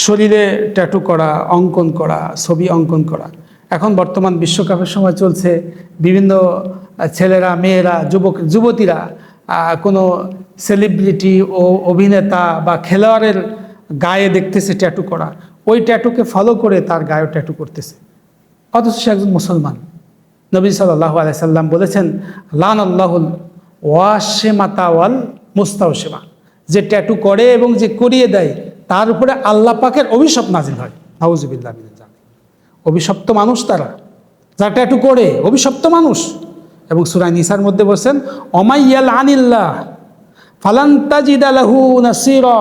শরীরে ট্যাটু করা, অঙ্কন করা, ছবি অঙ্কন করা। এখন বর্তমান বিশ্বকাপের সময় চলছে, বিভিন্ন ছেলেরা, মেয়েরা, যুবতীরা কোনো সেলিব্রিটি ও অভিনেতা বা খেলোয়াড়ের গায়ে দেখতেছে ট্যাটু করা, ওই ট্যাটুকে ফলো করে তার গায়ে ট্যাটু করতেছে, অথচ সে একজন মুসলমান। নবী সাল্লাল্লাহু আলাইহি সাল্লাম বলেছেন, লান আল্লাহুল ওয়াশিমাতা ওয়াল মুস্তাওশিমা, যে ট্যাটু করে এবং যে করিয়ে দেয় তার উপরে আল্লাহ পাকের অভিশাপ নাজিল হয়। নাউযুবিল্লাহ মিনাল জালিম। অভিশপ্ত মানুষ তারা, যারা ট্যাটু করে, অভিশপ্ত মানুষ। এবং সূরা নিসার মধ্যে বলছেন, অমাইয়াল আনিল্লাহ ফালান তাজিদা লাহু নাসীরা,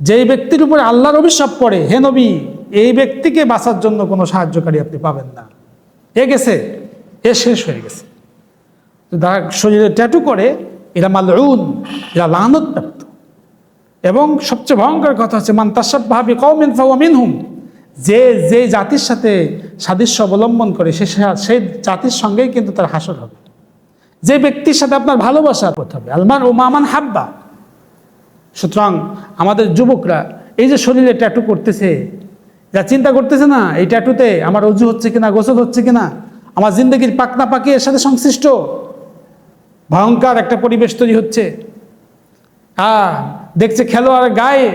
যেই ব্যক্তির উপরে আল্লাহর অভিশাপ পড়ে, হে নবী, এই ব্যক্তিকে বাঁচার জন্য কোনো সাহায্যকারী আপনি পাবেন না। এ গেছে, এ শেষ হয়ে গেছে। যারা শরীরে ট্যাটু করে এরা মালউন, এরা লানত। এবং সবচেয়ে ভয়ঙ্কর কথা হচ্ছে, মান তাশাব্বাহা বিকওমিন ফাহুয়া মিনহুম, যে জাতির সাথে সাদৃশ্য অবলম্বন করে সেই জাতির সঙ্গেই কিন্তু তার হাসর হবে। যে ব্যক্তির সাথে আপনার ভালোবাসা করতে হবে, আলমার ও মামান হাব্বা। সুতরাং আমাদের যুবকরা এই যে শরীরে ট্যাটু করতেছে, যা চিন্তা করতেছে না, এই ট্যাটুতে আমার অজু হচ্ছে কিনা, গোসল হচ্ছে কিনা, আমার জিন্দগির পাকনা পাকি এর সাথে সংশ্লিষ্ট। ভয়ঙ্কর একটা পরিবেশ তৈরি হচ্ছে। দেখছে খেলোয়াড়ের গায়ে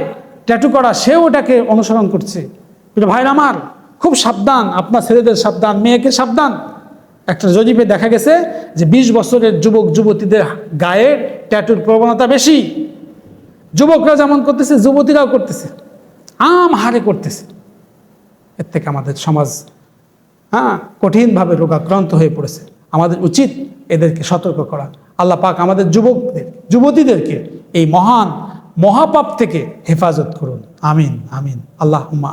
ট্যাটু করা, সেও ওটাকে অনুসরণ করছে। ভাইরা আমার, খুব সাবধান, আপনার ছেলেদের সাবধান, মেয়েকে সাবধান। একটা জরিপে দেখা গেছে যে 20 বছরের যুবক যুবতীদের গায়ে ট্যাটুর প্রবণতা বেশি। যুবকরা যেমন করতেছে, যুবতীরাও করতেছে, আম হারে করতেছে। এর থেকে আমাদের সমাজ কঠিনভাবে রোগাক্রান্ত হয়ে পড়েছে। আমাদের উচিত এদেরকে সতর্ক করা। আল্লাহ পাক আমাদের যুবতীদেরকে এই মহান মহাপাপ থেকে হেফাজত করুন। আমিন আমিন, আল্লাহুম্মা।